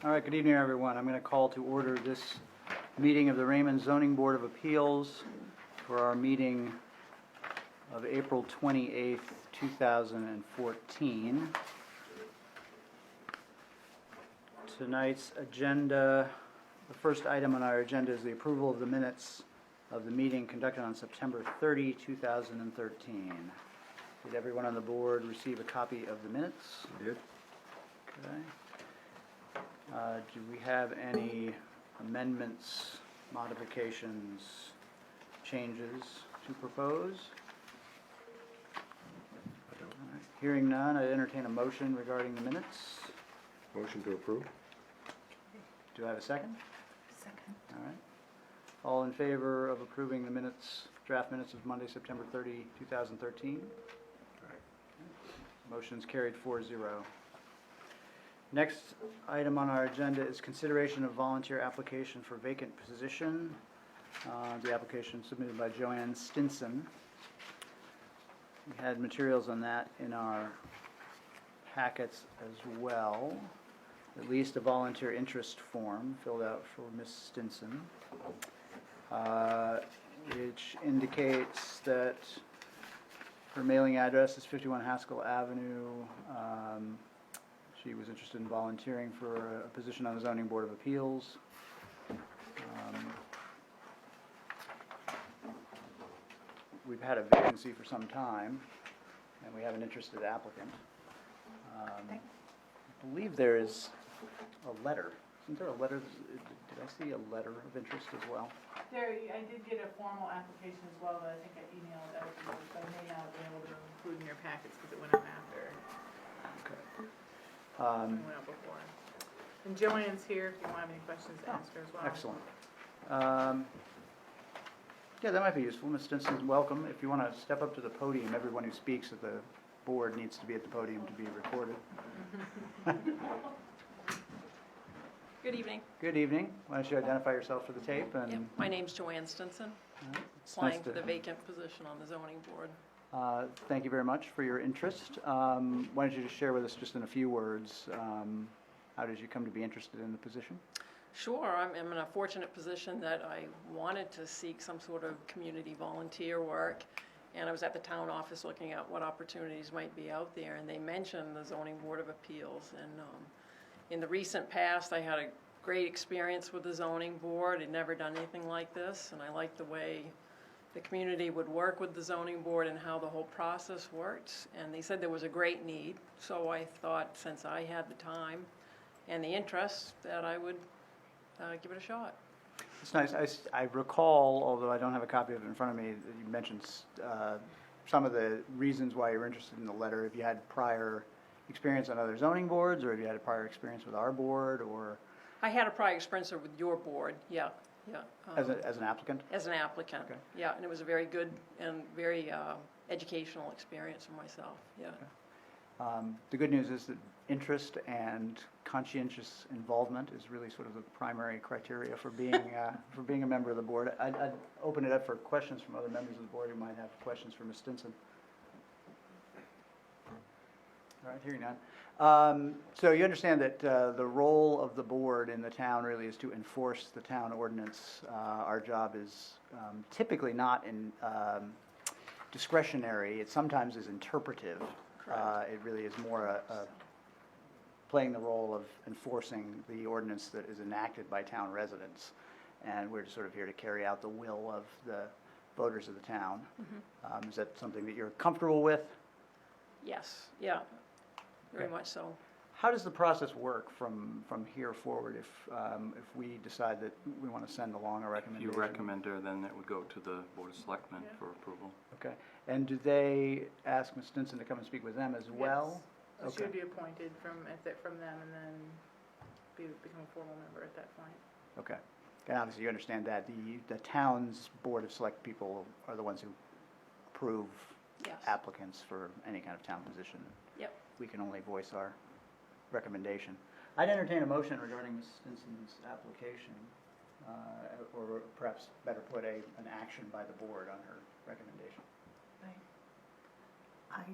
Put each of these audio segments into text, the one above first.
All right, good evening, everyone. I'm going to call to order this meeting of the Raymond Zoning Board of Appeals for our meeting of April 28th, 2014. Tonight's agenda, the first item on our agenda is the approval of the minutes of the meeting conducted on September 30, 2013. Did everyone on the board receive a copy of the minutes? I did. Okay. Do we have any amendments, modifications, changes to propose? All right. Hearing none, I entertain a motion regarding the minutes. Motion to approve? Do I have a second? Second. All right. All in favor of approving the minutes, draft minutes of Monday, September 30, 2013? Motion's carried 4-0. Next item on our agenda is consideration of volunteer application for vacant position. The application submitted by Joanne Stinson. We had materials on that in our packets as well. At least a volunteer interest form filled out for Ms. Stinson, which indicates that her mailing address is 51 Haskell Avenue. She was interested in volunteering for a position on the Zoning Board of Appeals. We've had a vacancy for some time, and we have an interested applicant. I believe there is a letter. Isn't there a letter? Did I see a letter of interest as well? There, I did get a formal application as well, but I think I emailed out to you, so I may not have been able to include in your packets because it went out after. Okay. It went out before. And Joanne's here if you want to have any questions to ask her as well. Excellent. Yeah, that might be useful. Ms. Stinson, welcome. If you want to step up to the podium, everyone who speaks at the board needs to be at the podium to be recorded. Good evening. Good evening. Why don't you identify yourself for the tape? And Yep. My name's Joanne Stinson, it's applying nice for to- the vacant position on the zoning board. Thank you very much for your interest. Why don't you just share with us just in a few words, how did you come to be interested in the position? Sure, I'm in a fortunate position that I wanted to seek some sort of community volunteer work, and I was at the town office looking at what opportunities might be out there, and they mentioned the Zoning Board of Appeals. And in the recent past, I had a great experience with the zoning board. I'd never done anything like this, and I liked the way the community would work with the zoning board and how the whole process worked. And they said there was a great need, so I thought since I had the time and the interest that I would give it a shot. It's nice. I recall, although I don't have a copy of it in front of me, that you mentioned some of the reasons why you're interested in the letter. If you had prior experience on other zoning boards, or if you had a prior experience with our board, or I had a prior experience with your board, yeah. as an applicant? As an applicant, Okay. yeah, and it was a very good and very educational experience for myself, yeah. The good news is that interest and conscientious involvement is really sort of the primary criteria for being a member of the board. I'd open it up for questions from other members of the board who might have questions for Ms. Stinson. All right, hearing none. So you understand that the role of the board in the town really is to enforce the town ordinance. Our job is typically not in discretionary. It sometimes is interpretive. It really is more playing the role of enforcing the ordinance that is enacted by town residents. And we're sort of here to carry out the will of the voters of the town. Mm-hmm. Is that something that you're comfortable with? Yes, yeah, very Okay. much so. How does the process work from here forward if we decide that we want to send along a If recommendation? you recommend her, then it would go to the Board of Selectmen Yeah. for approval. Okay. And do they ask Ms. Stinson to come and speak with them as well? Yes. So she Okay. would be appointed from them and then become a formal member at that point. Okay. And obviously you understand that the town's Board of Select people are the ones who approve Yes. applicants for any kind of town position. Yep. We can only voice our recommendation. I'd entertain a motion regarding Ms. Stinson's application, or perhaps better put, an action by the board on her recommendation. I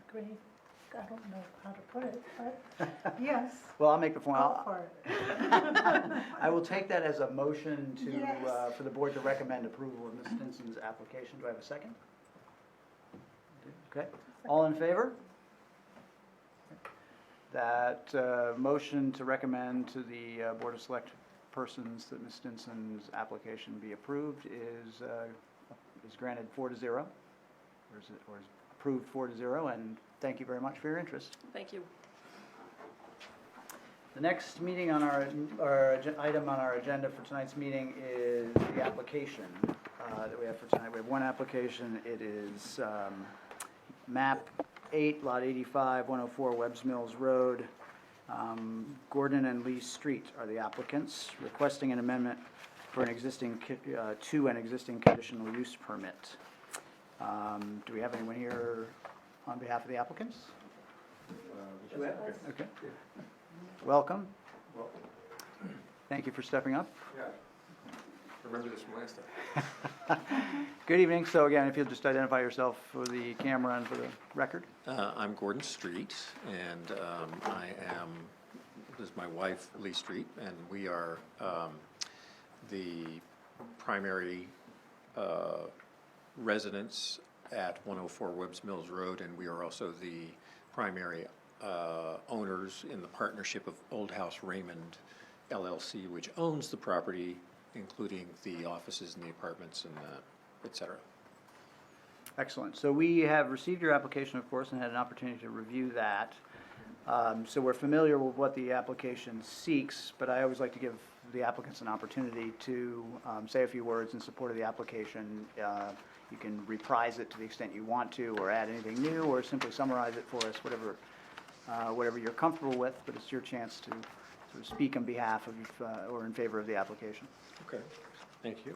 agree I don't know how to put it, but yes, Well, I'll make the form. go for it. I will take that as a motion to, Yes. for the board to recommend approval of Ms. Stinson's application. Do I have a second? Okay, all in favor? That motion to recommend to the Board of Select Persons that Ms. Stinson's application be approved is granted 4-0, or is approved 4-0, and thank you very much for your interest. Thank you. The next meeting on item on our agenda for tonight's meeting is the application that we have for tonight. We have one application. It is map 8, lot 85, 104 Webbs Mills Road. Gordon and Lee Street are the applicants, requesting an amendment for an existing, to an existing conditional use permit. Do we have anyone here on behalf of the applicants? Okay. Welcome. Thank you for stepping up. Yeah. Remember this from last time. Good evening. So again, if you'll just identify yourself for the camera and for the record. I'm Gordon Street, and this is my wife, Lee Street, and we are the primary residents at 104 Webbs Mills Road, and we are also the primary owners in the partnership of Old House Raymond LLC, which owns the property, including the offices and the apartments and et cetera. Excellent. So we have received your application, of course, and had an opportunity to review that. So we're familiar with what the application seeks, but I always like to give the applicants an opportunity to say a few words in support of the application. You can reprise it to the extent you want to, or add anything new, or simply summarize it for us, whatever you're comfortable with, but it's your chance to sort of speak on behalf of or in favor of the application. Okay, thank you.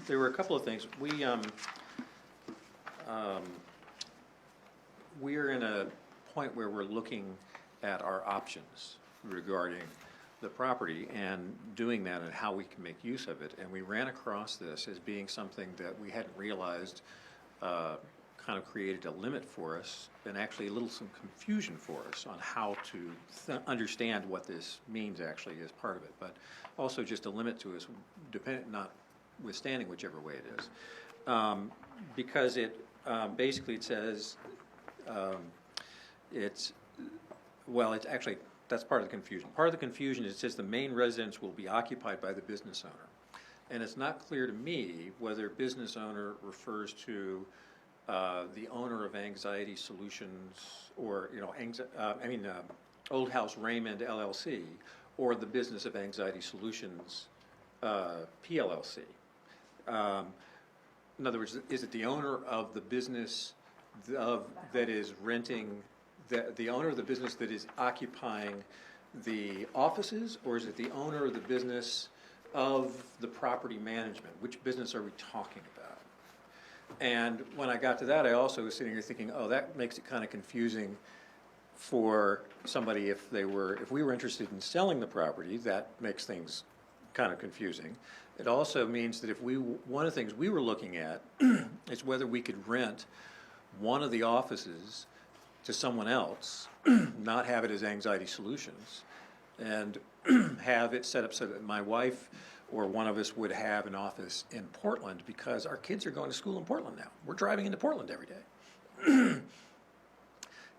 There were a couple of things. We're in a point where we're looking at our options regarding the property and doing that and how we can make use of it. And we ran across this as being something that we hadn't realized kind of created a limit for us, and actually some confusion for us on how to understand what this means actually as part of it, but also just a limit to us, notwithstanding whichever way it is. Because it basically it says it's actually, that's part of the confusion. Part of the confusion is it says the main residence will be occupied by the business owner. And it's not clear to me whether business owner refers to the owner of Anxiety Solutions, or, Old House Raymond LLC, or the business of Anxiety Solutions PLLC. In other words, is it the owner of the business that is renting, the owner of the business that is occupying the offices, or is it the owner of the business of the property management? Which business are we talking about? And when I got to that, I also was sitting here thinking, oh, that makes it kind of confusing for somebody if we were interested in selling the property. That makes things kind of confusing. It also means that one of the things we were looking at is whether we could rent one of the offices to someone else, not have it as Anxiety Solutions, and have it set up so that my wife or one of us would have an office in Portland, because our kids are going to school in Portland now. We're driving into Portland every day.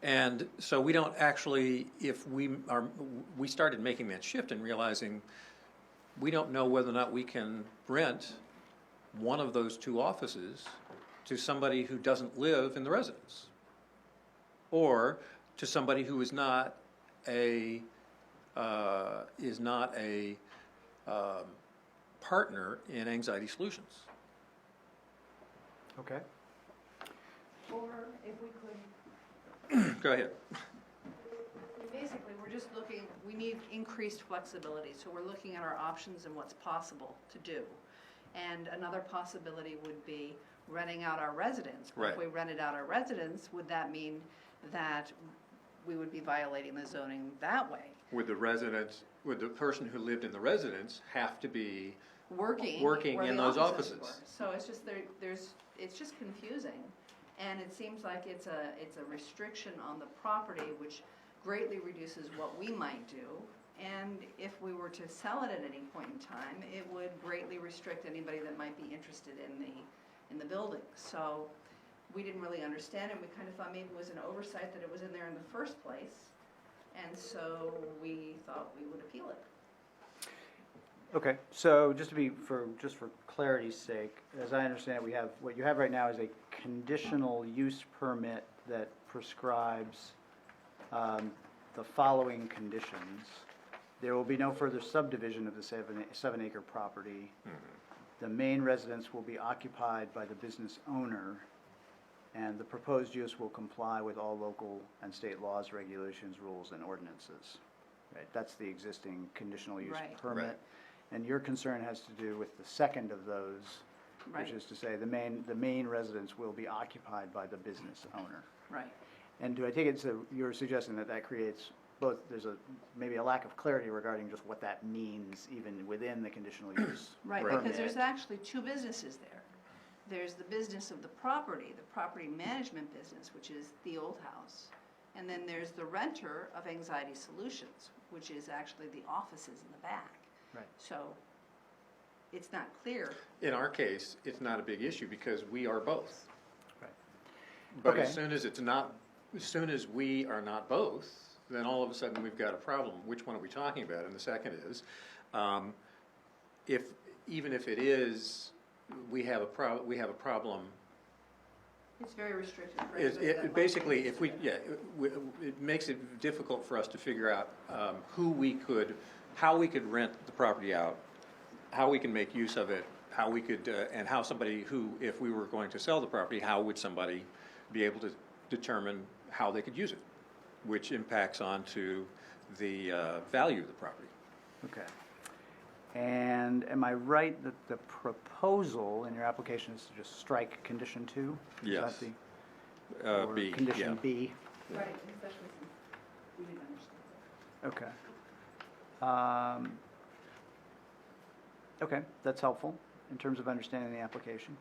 And so we don't actually, we started making that shift and realizing we don't know whether or not we can rent one of those two offices to somebody who doesn't live in the residence, or to somebody who is not a partner in Anxiety Solutions. Okay. Or if we could, Go ahead. Basically, we're just looking, we need increased flexibility, so we're looking at our options and what's possible to do. And another possibility would be renting out our residence. Right. If we rented out our residence, would that mean that we would be violating the zoning that way? Would the person who lived in the residence have to be Working Working where in the those offices offices. were. So it's just it's just confusing. And it seems like it's a restriction on the property, which greatly reduces what we might do. And if we were to sell it at any point in time, it would greatly restrict anybody that might be interested in the building. So we didn't really understand it. We kind of thought maybe it was an oversight that it was in there in the first place. And so we thought we would appeal it. Okay, so just for clarity's sake, as I understand it, what you have right now is a conditional use permit that prescribes the following conditions. There will be no further subdivision of the 7-acre property. The main residence will be occupied by the business owner, and the proposed use will comply with all local and state laws, regulations, rules, and ordinances. Right, that's the existing conditional use Right. permit. Right. And your concern has to do with the second of those, Right. which is to say the main residence will be occupied by the business owner. Right. And do I take it, so you're suggesting that creates both, there's maybe a lack of clarity regarding just what that means even within the conditional use Right, permit? because there's actually two businesses there. There's the business of the property management business, which is the old house. And then there's the renter of Anxiety Solutions, which is actually the offices in the back. Right. So it's not clear. In our case, it's not a big issue because we are both. Right. But Okay. as soon as we are not both, then all of a sudden we've got a problem. Which one are we talking about? And the second is, even if it is, we have a problem. It's very restricted. for anybody that might be Basically, interested. it makes it difficult for us to figure out how we could rent the property out, how we can make use of it, how we could, and how somebody who, if we were going to sell the property, how would somebody be able to determine how they could use it, which impacts onto the value of the property. Okay. And am I right that the proposal in your application is to just strike condition 2? Is Yes. that the- or B, condition yeah. B? Right, especially since we didn't understand. Okay. Okay, that's helpful in terms of understanding the application.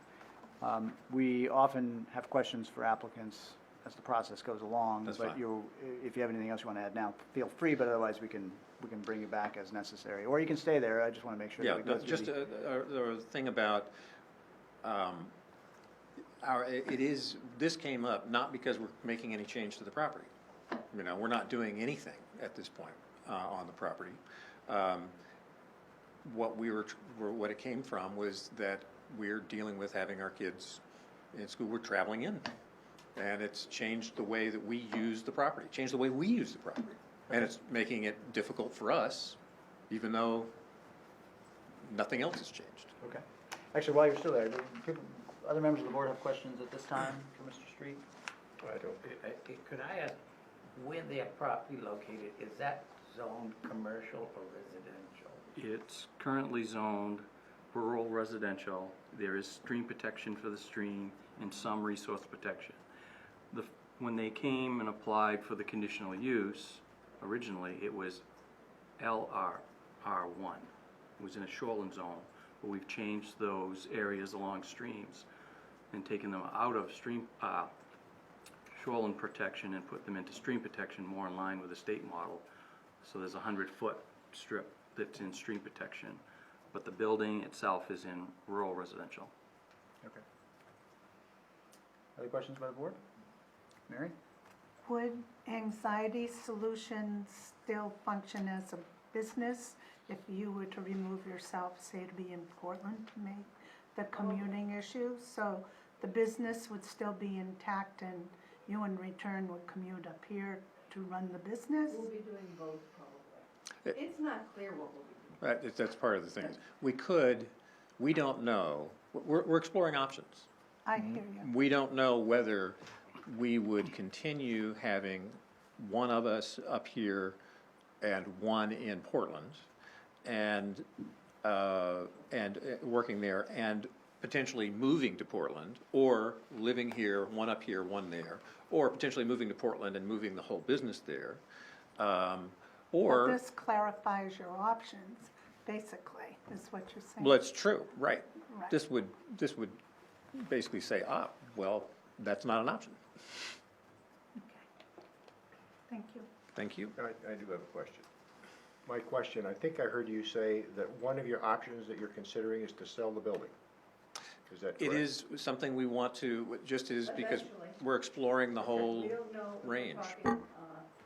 We often have questions for applicants as the process goes along. That's But fine. if you have anything else you want to add now, feel free, but otherwise we can bring you back as necessary. Or you can stay there, I just want to make sure that Yeah, we go no, through just the thing about, this came up not because we're making any change to the property. You know, we're not doing anything at this point on the property. What it came from was that we're dealing with having our kids in school, we're traveling in. And it's changed the way that we use the property, changed the way we use the property. And it's making it difficult for us, even though nothing else has changed. Okay. Actually, while you're still there, other members of the board have questions at this time for Mr. Street? I don't. Could I ask where their property located? Is that zoned commercial or residential? It's currently zoned rural residential. There is stream protection for the stream and some resource protection. When they came and applied for the conditional use, originally it was LRR1. It was in a shoreline zone, but we've changed those areas along streams and taken them out of shoreline protection and put them into stream protection more in line with the state model. So there's a 100-foot strip that's in stream protection, but the building itself is in rural residential. Okay. Other questions by the board? Mary? Would Anxiety Solutions still function as a business if you were to remove yourself, say to be in Portland to make the commuting issue? So the business would still be intact and you in return would commute up here to run the business? We'll be doing both probably. It's not clear what we'll be doing. That's part of the thing. We don't know, we're exploring options. I hear you. We don't know whether we would continue having one of us up here and one in Portland and working there and potentially moving to Portland or living here, one up here, one there, or potentially moving to Portland and moving the whole business there. Well, this clarifies your options, basically, is what you're saying. Well, it's true, right. Right. This would basically say, well, that's not an option. Thank you. Thank you. I do have a question. My question, I think I heard you say that one of your options that you're considering is to sell the building. Is that correct? It is something we want to, just is because Eventually. we're exploring the whole We don't know if range. we're talking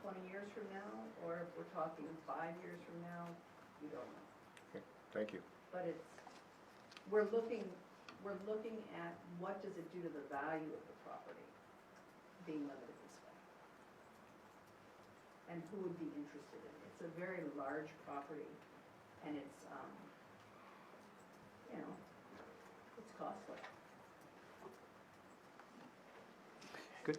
20 years from now, or if we're talking 5 years from now, we don't know. Okay, thank you. But it's, we're looking at what does it do to the value of the property being limited this way? And who would be interested in it? It's a very large property, and it's, it's costly. Good.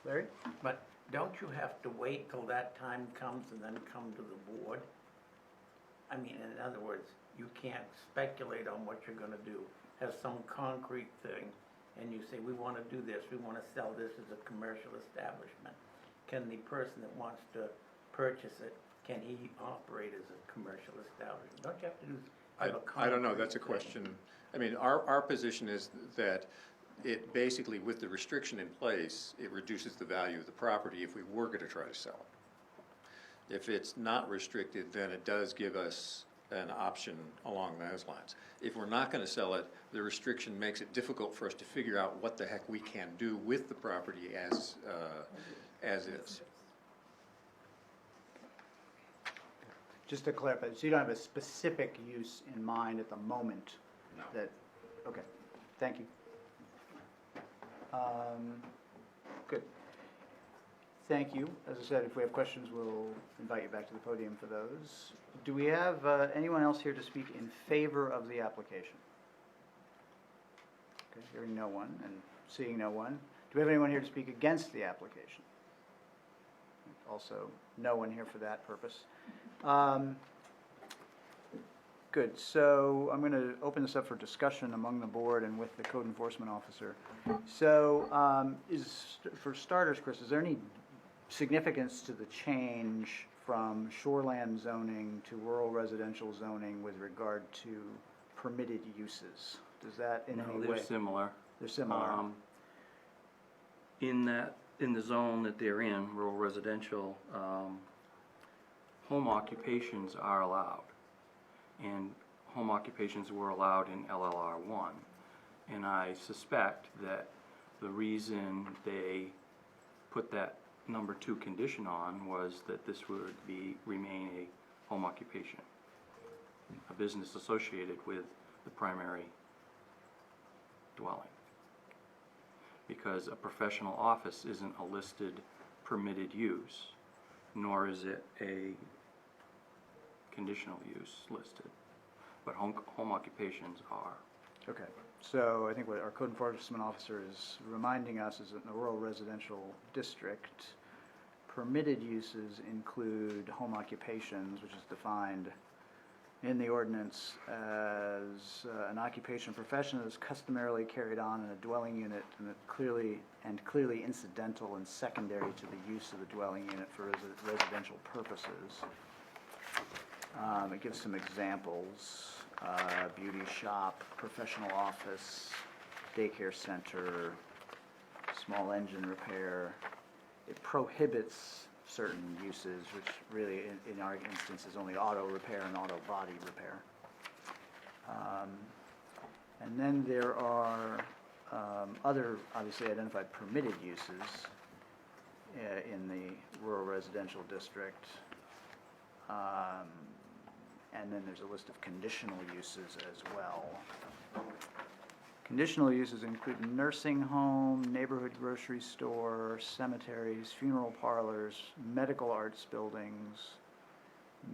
Larry? But don't you have to wait till that time comes and then come to the board? I mean, in other words, you can't speculate on what you're gonna do. Have some concrete thing, and you say, we wanna do this, we wanna sell this as a commercial establishment. Can the person that wants to purchase it, can he operate as a commercial establishment? Don't you have to do? have a I don't know, concrete that's a thing? question. I mean, our position is that it basically, with the restriction in place, it reduces the value of the property if we were gonna try to sell it. If it's not restricted, then it does give us an option along those lines. If we're not gonna sell it, the restriction makes it difficult for us to figure out what the heck we can do with the property as is. Just to clarify, so you don't have a specific use in mind at the moment? No. That, okay, thank you. Good. Thank you. As I said, if we have questions, we'll invite you back to the podium for those. Do we have anyone else here to speak in favor of the application? Okay, hearing no one and seeing no one. Do we have anyone here to speak against the application? Also, no one here for that purpose. Good, so I'm going to open this up for discussion among the board and with the code enforcement officer. So, for starters, Chris, is there any significance to the change from shoreland zoning to rural residential zoning with regard to permitted uses? Does that in any No, way? they're similar. They're similar. In the zone that they're in, rural residential, home occupations are allowed. And home occupations were allowed in LLR 1. And I suspect that the reason they put that number 2 condition on was that this would remain a home occupation, a business associated with the primary dwelling. Because a professional office isn't a listed permitted use, nor is it a conditional use listed, but home occupations are. Okay, so I think what our code enforcement officer is reminding us is that in the rural residential district, permitted uses include home occupations, which is defined in the ordinance as an occupation or profession that is customarily carried on in a dwelling unit and that clearly incidental and secondary to the use of the dwelling unit for residential purposes. It gives some examples, beauty shop, professional office, daycare center, small engine repair. It prohibits certain uses, which really in our instance is only auto repair and auto body repair. And then there are other obviously identified permitted uses in the rural residential district. And then there's a list of conditional uses as well. Conditional uses include nursing home, neighborhood grocery store, cemeteries, funeral parlors, medical arts buildings,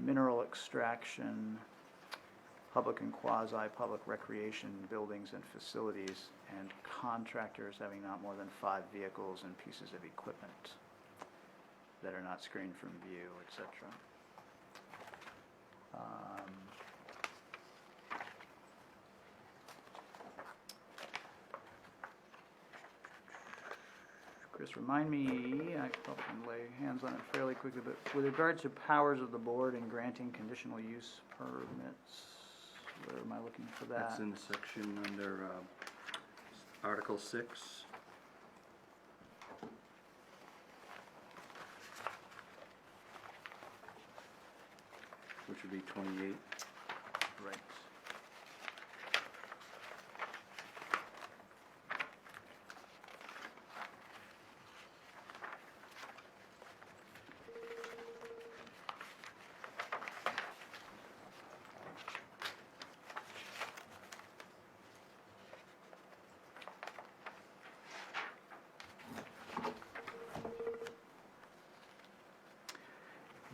mineral extraction, public and quasi-public recreation buildings and facilities, and contractors having not more than 5 vehicles and pieces of equipment that are not screened from view, etc. Chris, remind me, I probably can lay hands on it fairly quickly, but with regard to powers of the board in granting conditional use permits, where am I looking for that? That's in the section under Article 6. which would be 28. Right.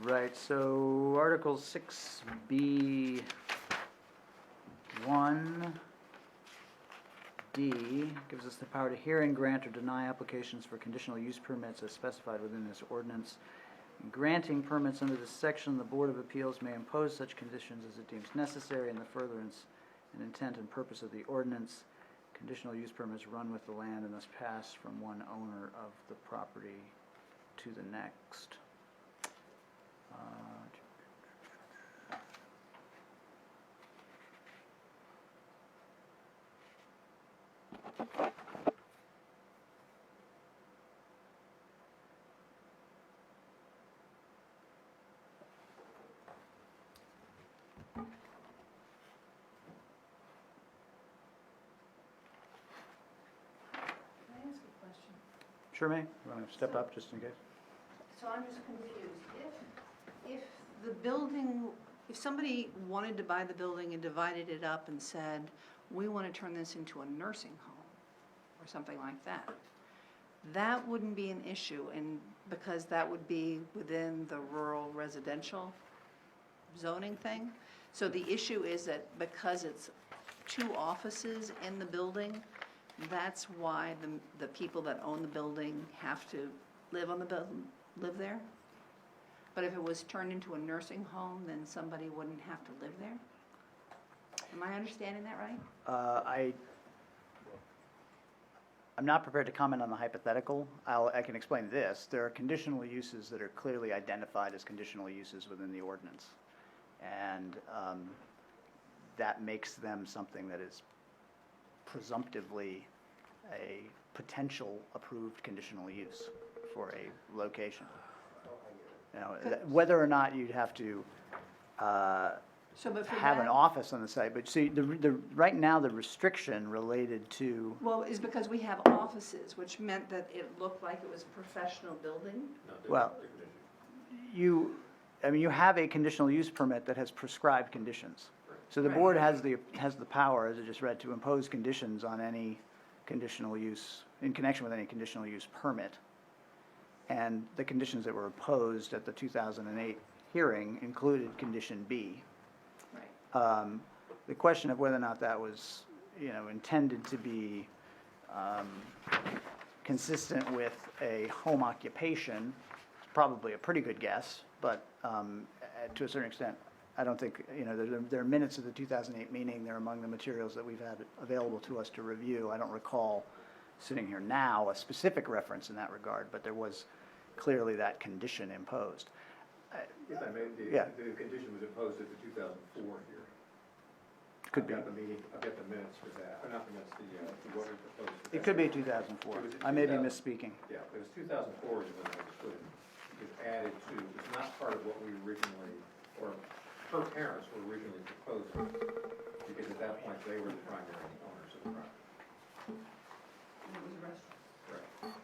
Right, so Article 6B 1D gives us the power to hear and grant or deny applications for conditional use permits as specified within this ordinance. In granting permits under this section, the Board of Appeals may impose such conditions as it deems necessary in the furtherance and intent and purpose of the ordinance. Conditional use permits run with the land and thus pass from one owner of the property to the next. Can I ask a question? Sure, May. You want to step up just in case? So I'm just confused. If the building, if somebody wanted to buy the building and divided it up and said, we want to turn this into a nursing home or something like that, that wouldn't be an issue, and because that would be within the rural residential zoning thing. So the issue is that because it's two offices in the building, that's why the people that own the building have to live on the building, live there? But if it was turned into a nursing home, then somebody wouldn't have to live there? Am I understanding that right? I'm not prepared to comment on the hypothetical. I can explain this. There are conditional uses that are clearly identified as conditional uses within the ordinance. And that makes them something that is presumptively a potential approved conditional use for a location. You know, whether or not you'd have to But for have an that- office on the site, but see, right now, the restriction related to, Well, is because we have offices, which meant that it looked like it was a professional building? well, you have a conditional use permit that has prescribed conditions. So the Right. board has the power, as I just read, to impose conditions on any conditional use, in connection with any conditional use permit. And the conditions that were imposed at the 2008 hearing included condition B. Right. The question of whether or not that was, intended to be consistent with a home occupation is probably a pretty good guess, but to a certain extent, I don't think, there are minutes of the 2008 meeting, they're among the materials that we've had available to us to review. I don't recall sitting here now a specific reference in that regard, but there was clearly that condition imposed. If I may, Yeah. the condition was imposed at the 2004 here. Could be. I've got the minutes for that, not the minutes, what we proposed. for It that. could be 2004. It was I may be 2000. misspeaking. Yeah, it was 2004 is when it was added to, it's not part of what we originally, or her parents were originally proposing, because at that point, they were the primary owners of the property. And it was a restaurant. Correct.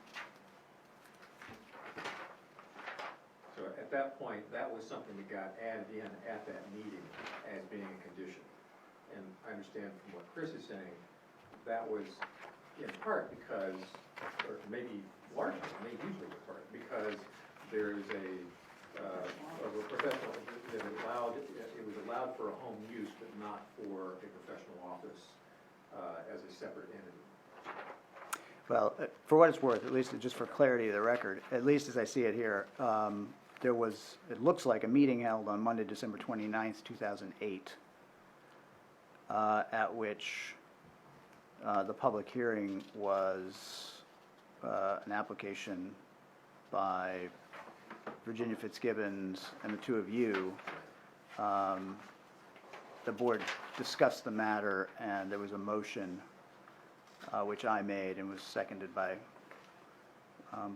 So at that point, that was something that got added in at that meeting as being a condition. And I understand from what Chris is saying, that was in part because, or maybe largely, maybe usually in part, because there is a professional, that it was allowed for a home use, but not for a professional office as a separate entity. Well, for what it's worth, at least just for clarity of the record, at least as I see it here, there was, it looks like a meeting held on Monday, December 29th, 2008, at which the public hearing was an application by Virginia Fitzgibbons and the two of you. The board discussed the matter, and there was a motion which I made and was seconded by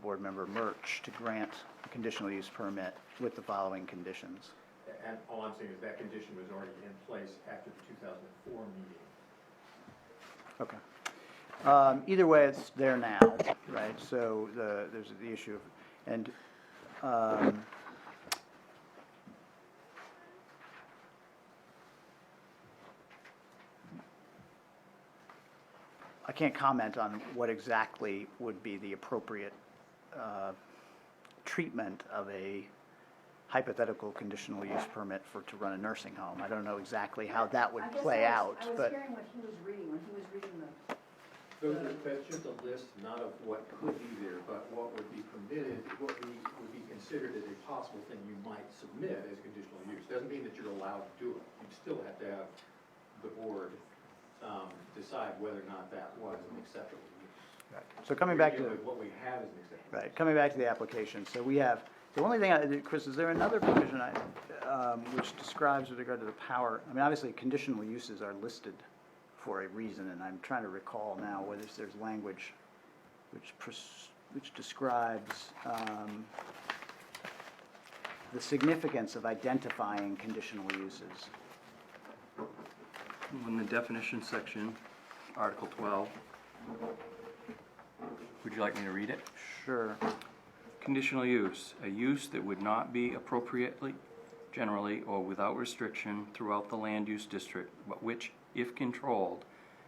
Board Member Murch to grant a conditional use permit with the following conditions. And all I'm saying is that condition was already in place after the 2004 meeting. Okay. Either way, it's there now, right? So there's the issue of, and I can't comment on what exactly would be the appropriate treatment of a hypothetical conditional use permit to run a nursing home. I don't know exactly how that would play out, I was but. hearing what he was reading, when he was reading the, That's just a list, not of what could be there, but what would be permitted, what would be considered as a possible thing you might submit as conditional use. Doesn't mean that you're allowed to do it. You'd still have to have the board decide whether or not that was an acceptable use. Right. So coming back to. What we have is an acceptable. Right, coming back to the application, so we have, the only thing, Chris, is there another provision which describes with regard to the power, I mean, obviously, conditional uses are listed for a reason, and I'm trying to recall now whether there's language which describes the significance of identifying conditional uses. In the definition section, Article 12, would you like me to read it? Sure. Conditional use, a use that would not be appropriately, generally, or without restriction throughout the land use district, but which, if controlled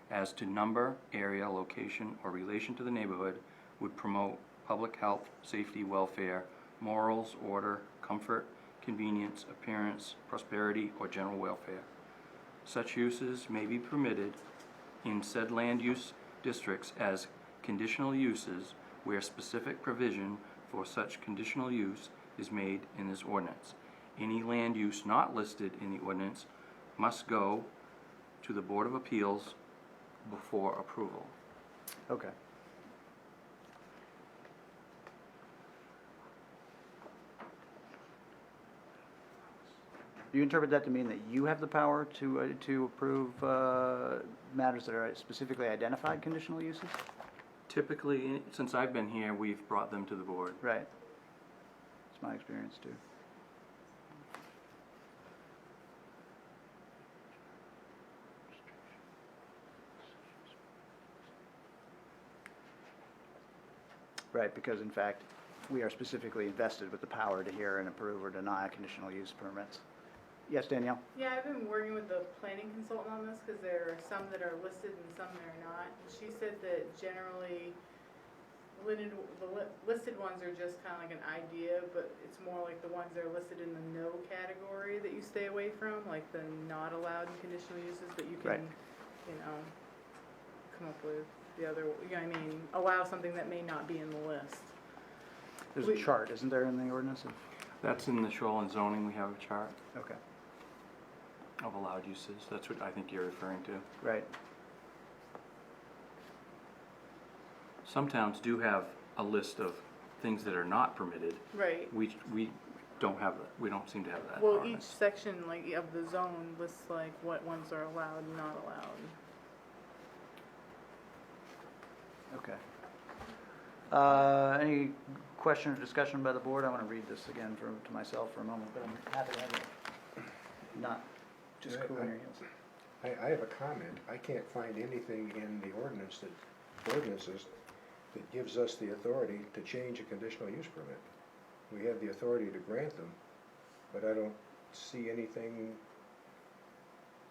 as to number, area, location, or relation to the neighborhood, would promote public health, safety, welfare, morals, order, comfort, convenience, appearance, prosperity, or general welfare. Such uses may be permitted in said land use districts as conditional uses where specific provision for such conditional use is made in this ordinance. Any land use not listed in the ordinance must go to the Board of Appeals before approval. Okay. Do you interpret that to mean that you have the power to approve matters that are specifically identified conditional uses? Typically, since I've been here, we've brought them to the board. Right. It's my experience too. Right, because in fact, we are specifically invested with the power to hear and approve or deny conditional use permits. Yes, Danielle? Yeah, I've been working with the planning consultant on this, because there are some that are listed and some that are not. She said that generally, listed ones are just kind of like an idea, but it's more like the ones that are listed in the no category that you stay away from, like the not allowed in conditional uses, but you Right. can, you know, come up with the other, you know what I mean, allow something that may not be in the list. There's a chart, isn't there, in the ordinance? That's in the shoreline zoning, we have a chart Okay, of allowed uses. That's what I think you're referring to. right. Some towns do have a list of things that are not permitted. Right. We don't have that. We don't seem to have that. in Well, our each ordinance. section, like, of the zone lists, like, what ones are allowed and not allowed. Okay. Any question or discussion by the board? I want to read this again to myself for a moment, but I'm happy to have it. Not just cool in your heels. I have a comment. I can't find anything in the ordinances that gives us the authority to change a conditional use permit. We have the authority to grant them, but I don't see anything,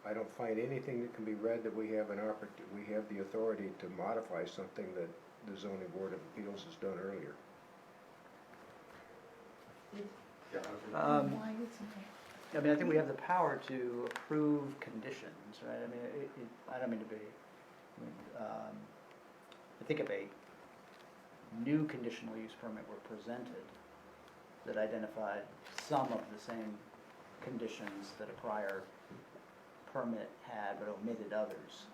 I don't find anything that can be read that we have we have the authority to modify something that the zoning board of appeals has done earlier. why isn't it? I mean, I think we have the power to approve conditions, right? I mean, I don't mean to be, I think if a new conditional use permit were presented that identified some of the same conditions that a prior permit had but omitted others,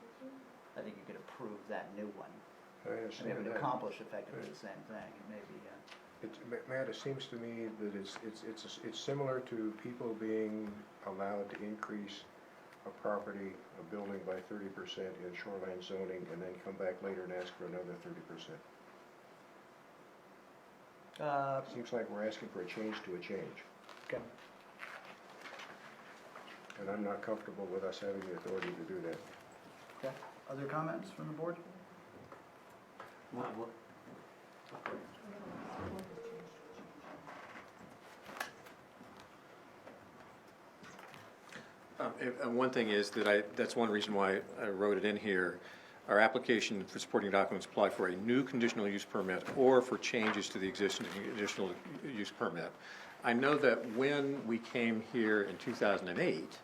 I think you could approve that new one. I I mean, it understand would that. accomplish effectively the same thing. It may be, Matt, it seems to me that it's similar to people being allowed to increase a property, a building by 30% in shoreline zoning, and then come back later and ask for another 30%. Seems like we're asking for a change to a change. okay. and I'm not comfortable with us having the authority to do that. Okay, other comments from the board? One thing is that that's one reason why I wrote it in here. Our application for supporting documents apply for a new conditional use permit or for changes to the existing conditional use permit. I know that when we came here in 2008,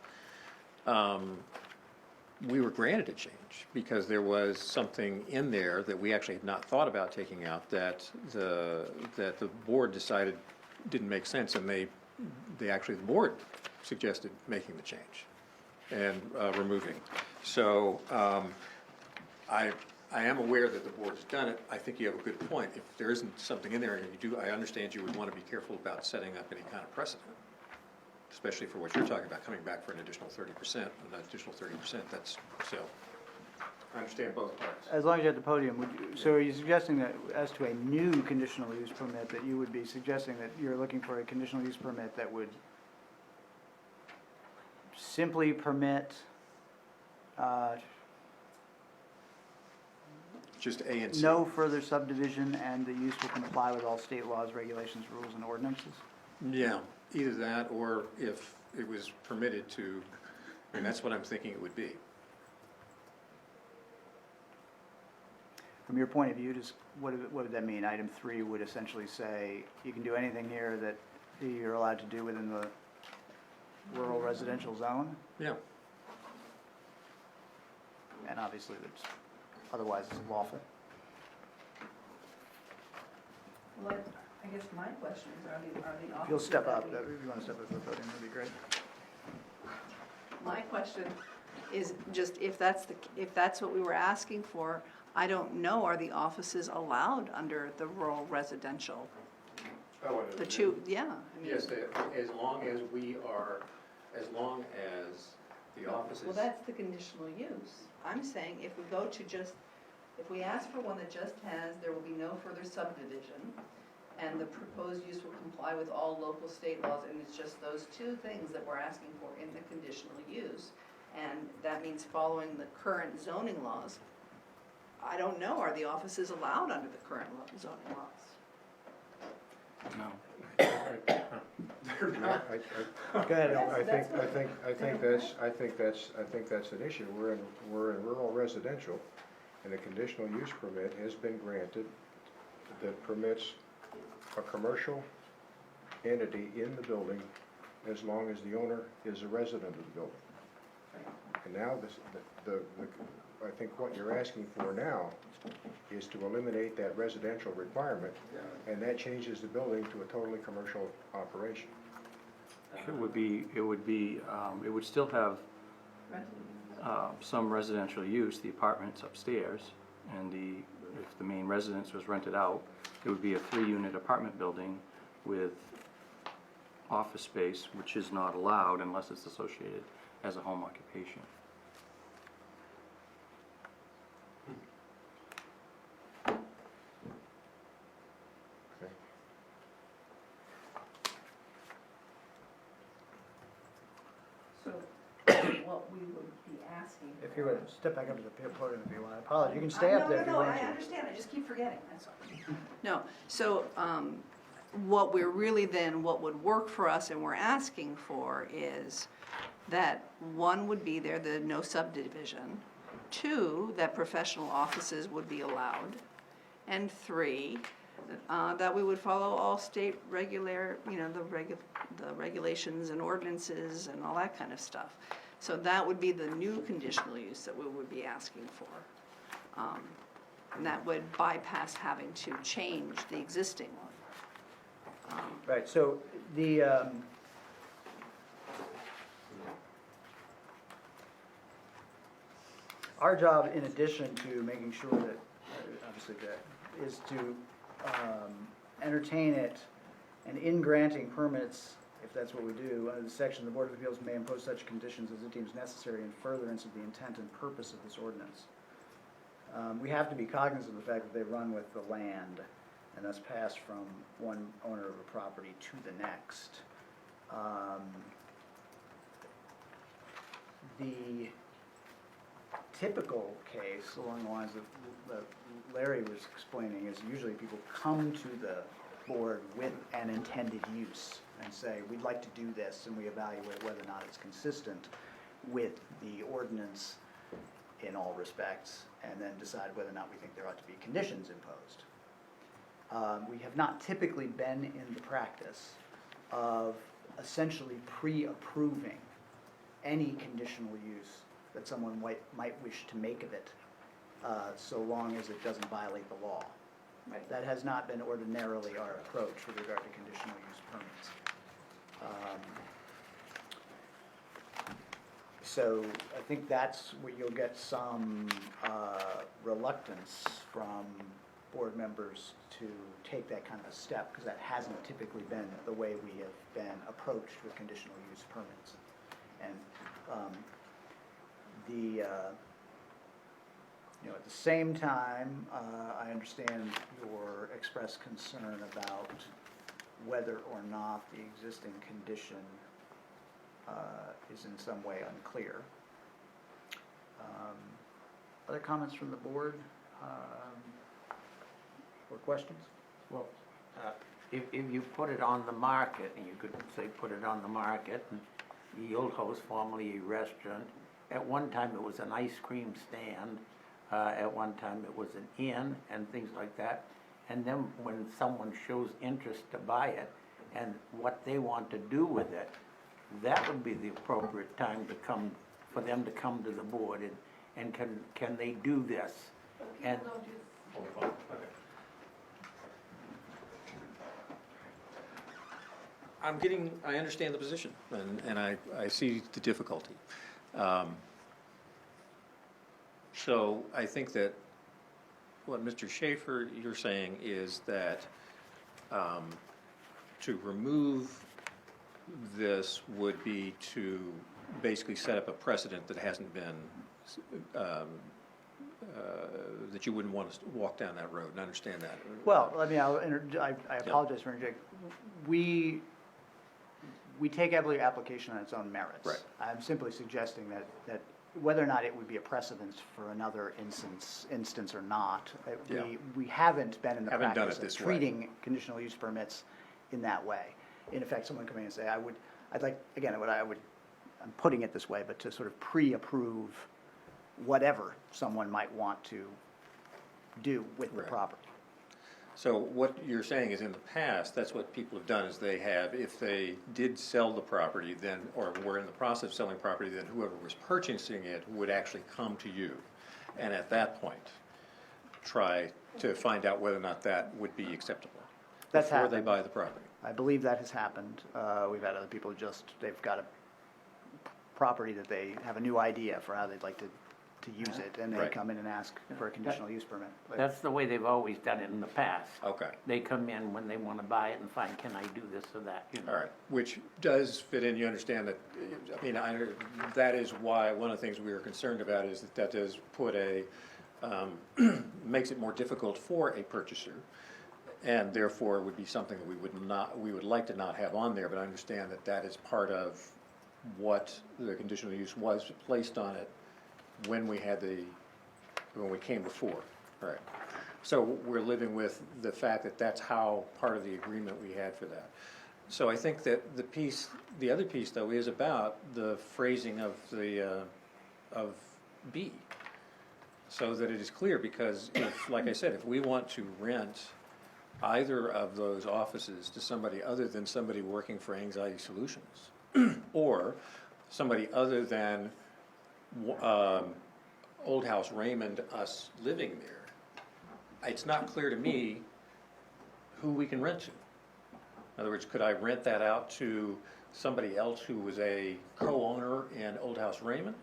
we were granted a change because there was something in there that we actually had not thought about taking out that the board decided didn't make sense, and the board suggested making the change and removing. So I am aware that the board has done it. I think you have a good point. If there isn't something in there, and you do, I understand you would want to be careful about setting up any kind of precedent, especially for what you're talking about, coming back for an additional 30%, an additional 30%, that's, so, I understand both parts. As long as you're at the podium, so are you suggesting that as to a new conditional use permit, that you would be suggesting that you're looking for a conditional use permit that would simply permit, Just A and C. no further subdivision, and the use will comply with all state laws, regulations, rules, and ordinances? Yeah, either that, or if it was permitted to, and that's what I'm thinking it would be. From your point of view, what would that mean? Item 3 would essentially say, you can do anything here that you're allowed to do within the rural residential zone, Yeah, and obviously that's, otherwise it's lawful. Well, I guess my question is, are the offices? If you'll step that up, we- if you want to step up to the podium, that'd be great. My question is just if that's what we were asking for, I don't know, are the offices allowed under the rural residential? The two, yeah. I mean- Yes, as long as the offices. Well, that's the conditional use. I'm saying if we go to if we ask for one that just has, there will be no further subdivision, and the proposed use will comply with all local state laws, and it's just those two things that we're asking for in the conditional use, and that means following the current zoning laws. I don't know, are the offices allowed under the current zoning laws? No. Go ahead. I think that's an issue. We're in rural residential, and a conditional use permit has been granted that permits a commercial entity in the building as long as the owner is a resident of the building. And now I think what you're asking for now is to eliminate that residential requirement, and that changes the building to a totally commercial operation. It would still have some residential use, the apartments upstairs, and if the main residence was rented out, it would be a 3-unit apartment building with office space, which is not allowed unless it's associated as a home occupation. Okay. So what we would be asking. If you would step back up to the podium if you want. Apologize, you can stay up there if you want I to. understand, I just keep forgetting, that's all. No, so what would work for us and we're asking for is that one would be there, the no subdivision, 2, that professional offices would be allowed, and 3, that we would follow all state the regulations and ordinances and all that kind of stuff. So that would be the new conditional use that we would be asking for. And that would bypass having to change the existing one. Right, so the, our job, in addition to making sure that, obviously that, is to entertain it, and in granting permits, if that's what we do, under the section, the Board of Appeals may impose such conditions as it deems necessary in furtherance of the intent and purpose of this ordinance. We have to be cognizant of the fact that they run with the land, and thus pass from one owner of a property to the next. The typical case, along the lines of that Larry was explaining, is usually people come to the board with an intended use and say, we'd like to do this, and we evaluate whether or not it's consistent with the ordinance in all respects, and then decide whether or not we think there ought to be conditions imposed. We have not typically been in the practice of essentially pre-approving any conditional use that someone might wish to make of it, so long as it doesn't violate the law. Right. That has not been ordinarily our approach with regard to conditional use permits. So I think that's where you'll get some reluctance from board members to take that kind of a step, because that hasn't typically been the way we have been approached with conditional use permits. And at the same time, I understand your expressed concern about whether or not the existing condition is in some way unclear. Other comments from the board or questions? Well, if you put it on the market, and you could say put it on the market, and the Old House, formerly a restaurant, at one time it was an ice cream stand, at one time it was an inn and things like that. And then when someone shows interest to buy it and what they want to do with it, that would be the appropriate time to come, for them to come to the board and can they do this? And I understand the position, and I see the difficulty. So I think that what Mr. Schaefer, you're saying is that to remove this would be to basically set up a precedent that hasn't been, that you wouldn't want to walk down that road, and I understand that. Well, I mean, I apologize for interjecting. We take every application on its own merits. Right. I'm simply suggesting that whether or not it would be a precedent for another instance or not, Yeah. we haven't been in the Haven't done practice it of this way. treating conditional use permits in that way. In effect, someone coming and say, I'm putting it this way, but to sort of pre-approve whatever someone might want to do with the Right. property. So what you're saying is in the past, that's what people have done, is they have, if they did sell the property then, or were in the process of selling property, then whoever was purchasing it would actually come to you. And at that point, try to find out whether or not that would be acceptable. That's Before they happened. buy the property. I believe that has happened. We've had other people they've got a property that they have a new idea for how they'd like to use it, and they Right. come in and ask for a conditional use permit. But that's the way they've always done it in the past. Okay. They come in when they want to buy it and find, can I do this or that, you know? All right, which does fit in, you understand that, I mean, that is why, one of the things we were concerned about is that does put makes it more difficult for a purchaser, and therefore would be something that we would like to not have on there, but I understand that that is part of what the conditional use was placed on it when we came before. All right. So we're living with the fact that that's how, part of the agreement we had for that. So I think that the other piece though is about the phrasing of of B. So that it is clear, because if, like I said, if we want to rent either of those offices to somebody other than somebody working for Anxiety Solutions, or somebody other than Old House Raymond, us living there, it's not clear to me who we can rent to. In other words, could I rent that out to somebody else who was a co-owner in Old House Raymond?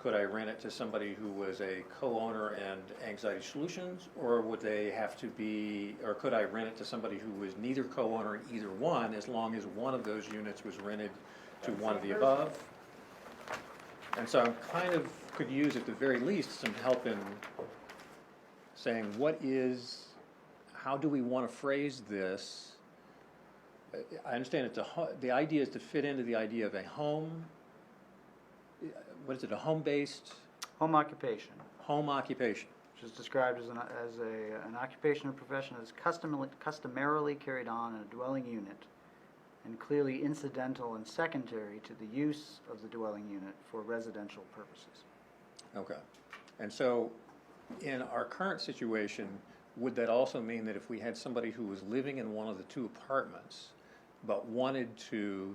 Could I rent it to somebody who was a co-owner in Anxiety Solutions? Or would they have to be, or could I rent it to somebody who was neither co-owner in either one, as long as one of those units was rented to one of the above? And so I could use at the very least some help in saying how do we want to phrase this? I understand the idea is to fit into the idea of a home, what is it, a home-based, Home occupation, home occupation? which is described as an occupation or profession that is customarily carried on in a dwelling unit and clearly incidental and secondary to the use of the dwelling unit for residential purposes. Okay. And so, in our current situation, would that also mean that if we had somebody who was living in one of the two apartments, but wanted to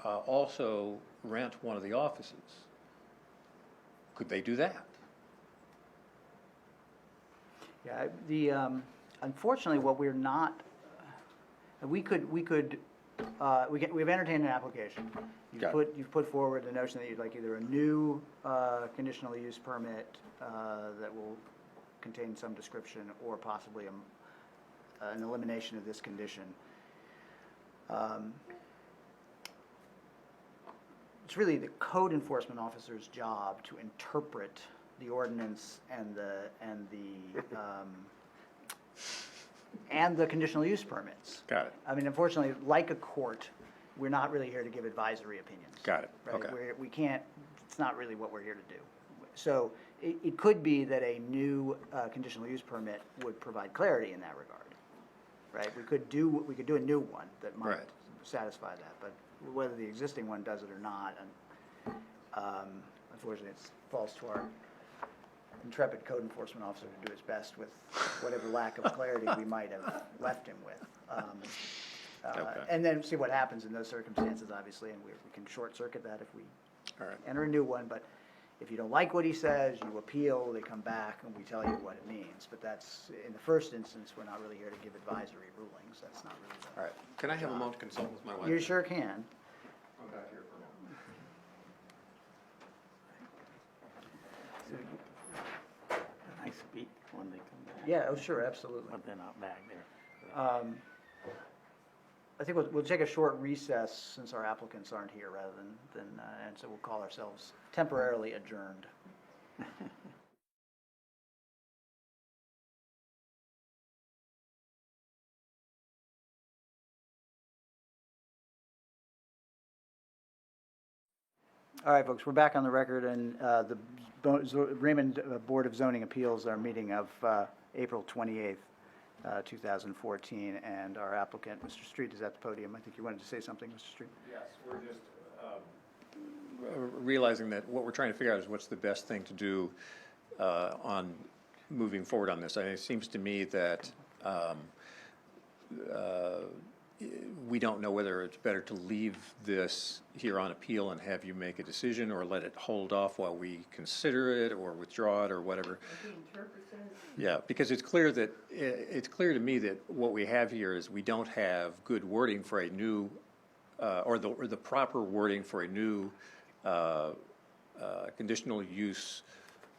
also rent one of the offices, could they do that? Yeah, unfortunately, what we're not, we've entertained an application. Got it. You've put forward the notion that you'd like either a new conditional use permit that will contain some description or possibly an elimination of this condition. It's really the code enforcement officer's job to interpret the ordinance and the conditional use permits. Got it. I mean, unfortunately, like a court, we're not really here to give advisory opinions. Got it. Right? Okay. We can't, it's not really what we're here to do. So it could be that a new conditional use permit would provide clarity in that regard, right? We could do a new one that might Right. satisfy that, but whether the existing one does it or not, and unfortunately, it falls to our intrepid code enforcement officer to do his best with whatever lack of clarity we might have left him with. Okay. And then see what happens in those circumstances, obviously, and we can short circuit that if we All right. enter a new one, but if you don't like what he says, you appeal, they come back, and we tell you what it means. But that's, in the first instance, we're not really here to give advisory rulings, that's not really All right. Can I have a moment to consult with my wife? You sure can. I'm back here for a moment. Can I speak when they come back? Yeah, oh, sure, absolutely. But they're not back there. I think we'll take a short recess since our applicants aren't here rather than and so we'll call ourselves temporarily adjourned. All right, folks, we're back on the record, and the Raymond Board of Zoning Appeals, our meeting of April 28th, 2014, and our applicant, Mr. Street, is at the podium. I think you wanted to say something, Mr. Street? Yes, we're just, Realizing that what we're trying to figure out is what's the best thing to do on moving forward on this. I mean, it seems to me that we don't know whether it's better to leave this here on appeal and have you make a decision, or let it hold off while we consider it, or withdraw it, or whatever. Yeah, because it's clear to me that what we have here is we don't have good wording for a new, or the proper wording for a new conditional use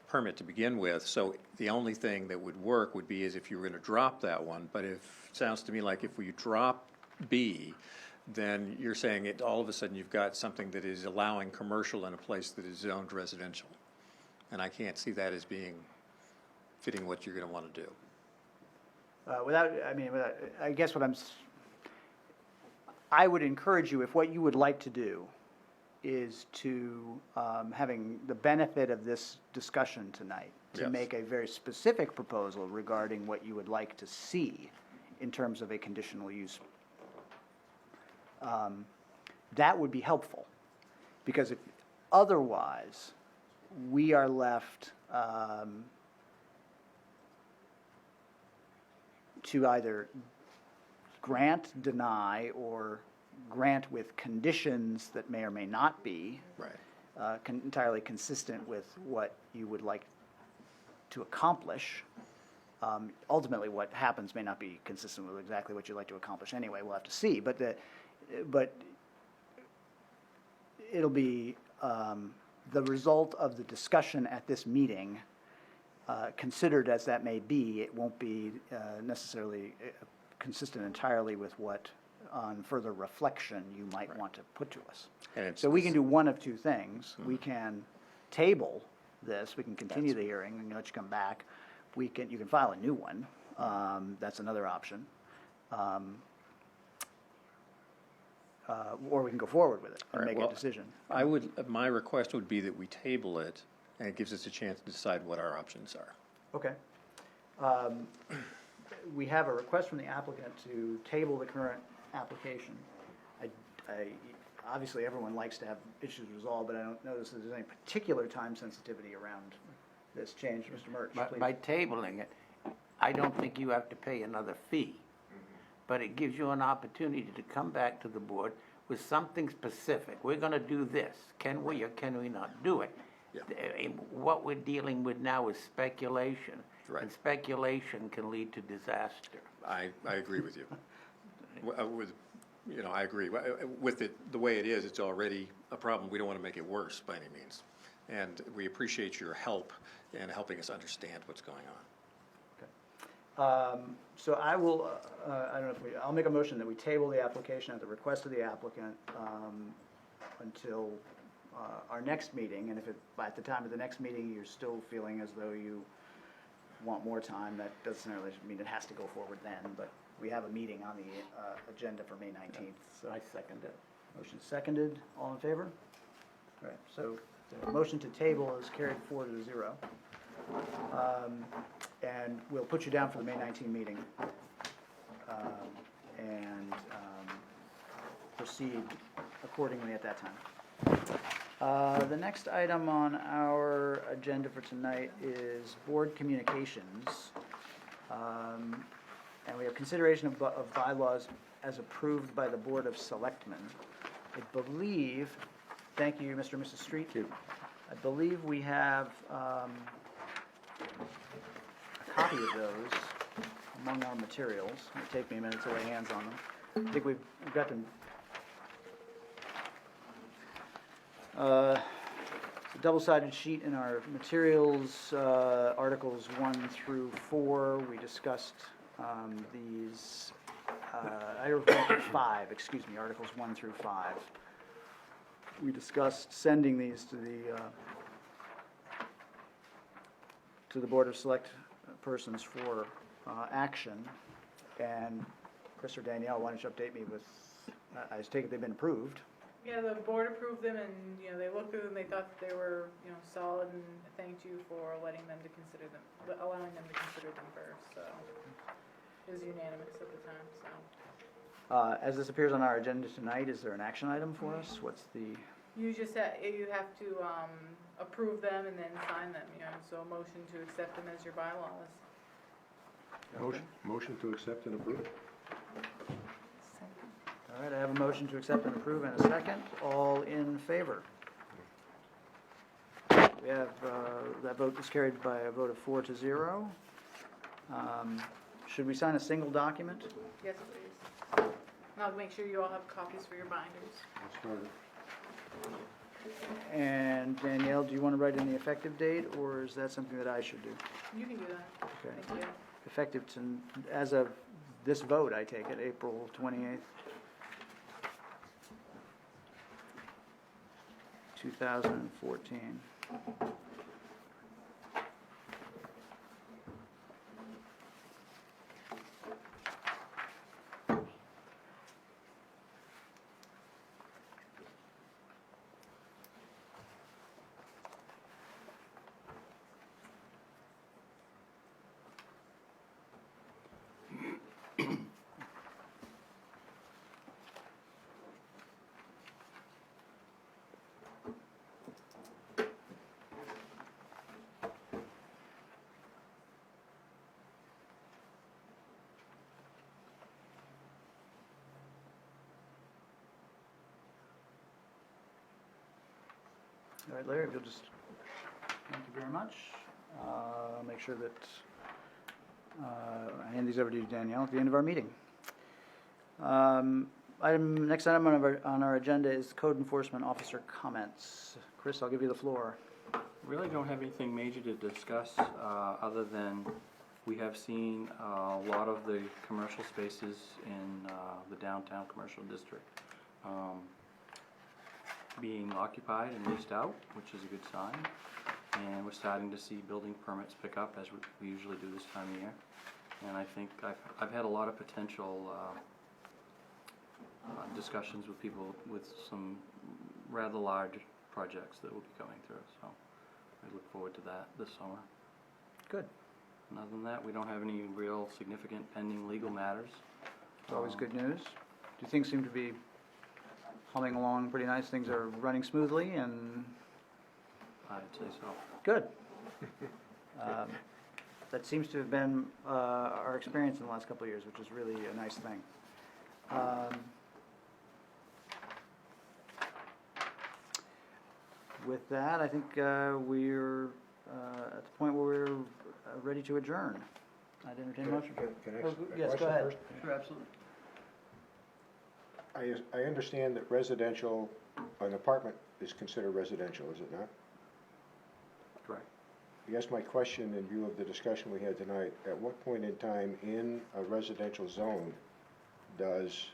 permit to begin with. So the only thing that would work would be is if you were going to drop that one. But it sounds to me like if we drop B, then you're saying it, all of a sudden you've got something that is allowing commercial in a place that is zoned residential. And I can't see that as being fitting what you're going to want to do. I guess I would encourage you, if what you would like to do is to, having the benefit of this discussion tonight, to Yes. make a very specific proposal regarding what you would like to see in terms of a conditional use, that would be helpful. Because if otherwise, we are left to either grant, deny, or grant with conditions that may or may not be Right. entirely consistent with what you would like to accomplish. Ultimately, what happens may not be consistent with exactly what you'd like to accomplish anyway. We'll have to see. But it'll be the result of the discussion at this meeting. Considered as that may be, it won't be necessarily consistent entirely with what, on further reflection, you might want to put to us. And it's, So we can do one of two things. We can table this, we can continue the hearing, and let you come back. You can file a new one. That's another option. or we can go forward with it All and right, make a well, decision. my request would be that we table it, and it gives us a chance to decide what our options are. Okay. We have a request from the applicant to table the current application. Obviously, everyone likes to have issues resolved, but I don't notice that there's any particular time sensitivity around this change. Mr. Murch, please. By tabling it, I don't think you have to pay another fee. But it gives you an opportunity to come back to the board with something specific. We're gonna do this. Can we or can we not do it? Yeah. What we're dealing with now is speculation. Right. And speculation can lead to disaster. I agree with you. I agree. With it, the way it is, it's already a problem. We don't want to make it worse by any means. And we appreciate your help in helping us understand what's going on. So I will, I don't know if I'll make a motion that we table the application at the request of the applicant until our next meeting, and if at the time of the next meeting, you're still feeling as though you want more time, that doesn't really mean it has to go forward then, but we have a meeting on the agenda for May 19th. So I second it. motion seconded, all in favor? All right, so the motion to table is carried 4-0. And we'll put you down for the May 19 meeting. And proceed accordingly at that time. The next item on our agenda for tonight is board communications. And we have consideration of bylaws as approved by the Board of Selectmen. I believe, thank you, Mr. and Mrs. Street. I believe we have a copy of those among our materials. It'll take me a minute to lay hands on them. I think we've got them. It's a double-sided sheet in our materials, Articles 1 through 4. We discussed these, Article 5, excuse me, Articles 1 through 5. We discussed sending these to the Board of Select Persons for action. And Chris or Danielle, why don't you update me with, I take it they've been approved. Yeah, the board approved them and, they looked through them, they thought that they were, solid and thanked you for letting them to consider them, allowing them to consider them first, so. It was unanimous at the time, so. As this appears on our agenda tonight, is there an action item for us? What's the, You have to, approve them and then sign them, so a motion to accept them as your bylaws. Motion to accept and approve. all right, I have a motion to accept and approve and a second. All in favor? We have, that vote is carried by a vote of 4-0. Should we sign a single document? Yes, please. And I'll make sure you all have copies for your binders. Let's start it. And Danielle, do you want to write in the effective date, or is that something that I should do? You can do that. Okay. Thank you. Effective to, as of this vote, I take it, April 28th, 2014. All right, Larry, if you'll just, thank you very much. I'll make sure that I hand these over to you, Danielle, at the end of our meeting. Next item on our agenda is Code Enforcement Officer comments. Chris, I'll give you the floor. Really don't have anything major to discuss, other than we have seen a lot of the commercial spaces in the downtown commercial district being occupied and leased out, which is a good sign. And we're starting to see building permits pick up, as we usually do this time of year. And I think I've had a lot of potential discussions with people with some rather large projects that will be coming through, so I look forward to that this summer. Good. And other than that, we don't have any real significant pending legal matters. It's always good news. Do things seem to be humming along pretty nice? Things are running smoothly and I'd say so. good. That seems to have been our experience in the last couple of years, which is really a nice thing. With that, I think we're at the point where we're ready to adjourn. I'd entertain a motion. Can I Oh, ask a yes, go question ahead. first? Sure, absolutely. I understand that residential, an apartment is considered residential, is it not? Correct. I guess my question, in view of the discussion we had tonight, at what point in time in a residential zone does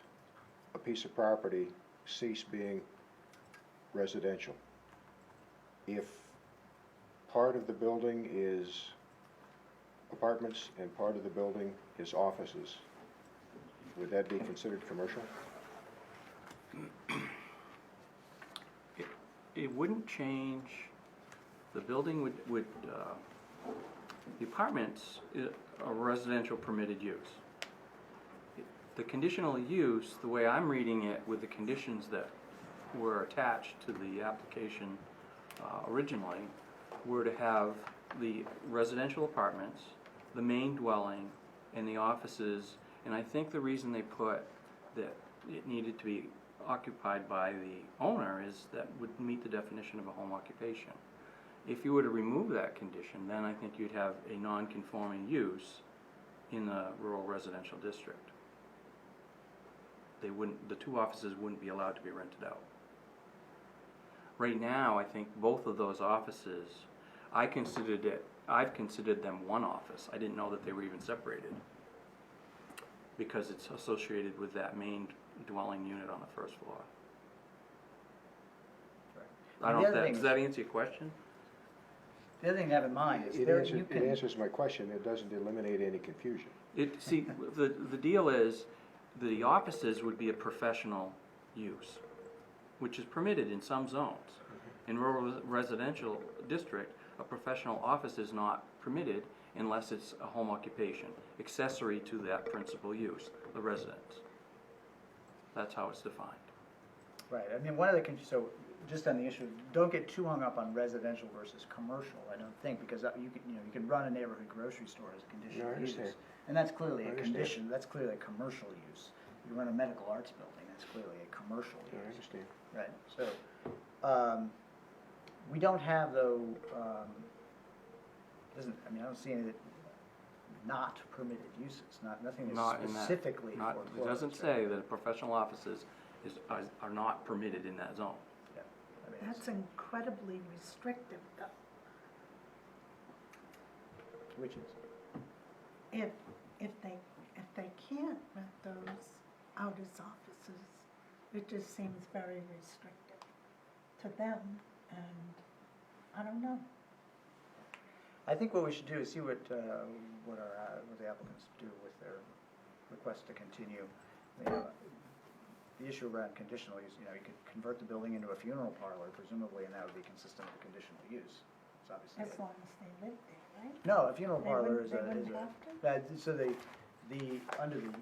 a piece of property cease being residential? If part of the building is apartments and part of the building is offices, would that be considered commercial? It wouldn't change, the building would, the apartments are residential permitted use. The conditional use, the way I'm reading it with the conditions that were attached to the application originally, were to have the residential apartments, the main dwelling, and the offices, and I think the reason they put that it needed to be occupied by the owner is that would meet the definition of a home occupation. If you were to remove that condition, then I think you'd have a non-conforming use in the rural residential district. They wouldn't, the two offices wouldn't be allowed to be rented out. Right now, I think both of those offices, I've considered them one office. I didn't know that they were even separated because it's associated with that main dwelling unit on the first floor. I don't know, does that answer your question? The other thing to have in mind is It there, answers, you it can, answers my question, it doesn't eliminate any confusion. See, the deal is, the offices would be a professional use, which is permitted in some zones. In rural residential district, a professional office is not permitted unless it's a home occupation, accessory to that principal use, the residence. That's how it's defined. right, I mean, one of the, so just on the issue, don't get too hung up on residential versus commercial, I don't think, because you can run a neighborhood grocery store as a conditional No, I use. understand. And that's clearly I a understand. condition, that's clearly a commercial use. You run a medical arts building, that's clearly a commercial I use. understand. Right, so, we don't have though, I don't see any not permitted uses, nothing Not is in that- specifically Not, foreclosed. it doesn't right? say that professional offices are not permitted in that zone. Yeah, I mean, That's incredibly restrictive though. which is, If they can't rent those out as offices, it just seems very restrictive to them, and I don't know. I think what we should do is see what the applicants do with their request to continue. The issue around conditional use, you could convert the building into a funeral parlor presumably, and that would be consistent with conditional use. It's obviously. As long as they live there, right? No, a funeral They parlor wouldn't- is they wouldn't a, have to? so under the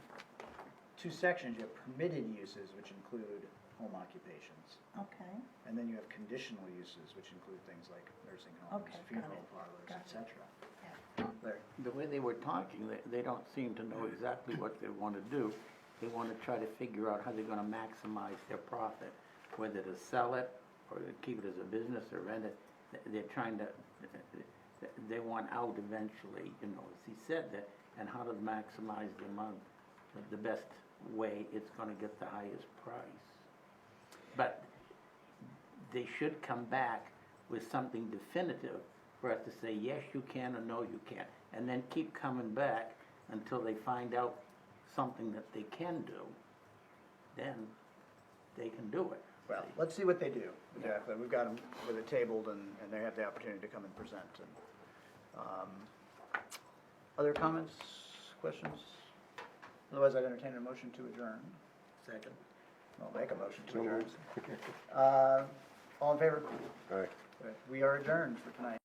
two sections, you have permitted uses, which include home occupations. Okay, And then you have conditional uses, which include things like nursing homes, Okay, got funeral it, parlors, got et it. cetera. yeah. Larry? The way they were talking, they don't seem to know exactly what they want to do. They want to try to figure out how they're going to maximize their profit, whether to sell it or to keep it as a business or rent it. They're trying to, they want out eventually, as he said, that, and how to maximize the amount, the best way it's going to get the highest price. But they should come back with something definitive for us to say, yes, you can, or no, you can't. And then keep coming back until they find out something that they can do. Then they can do it. Well, let's see what they do. Exactly. We've got them with it tabled, and they have the opportunity to come and present. Other comments, questions? Otherwise, I'd entertain a motion to adjourn. Second. I'll make a motion to So adjourn. moved. All in favor? All right. We are adjourned for tonight.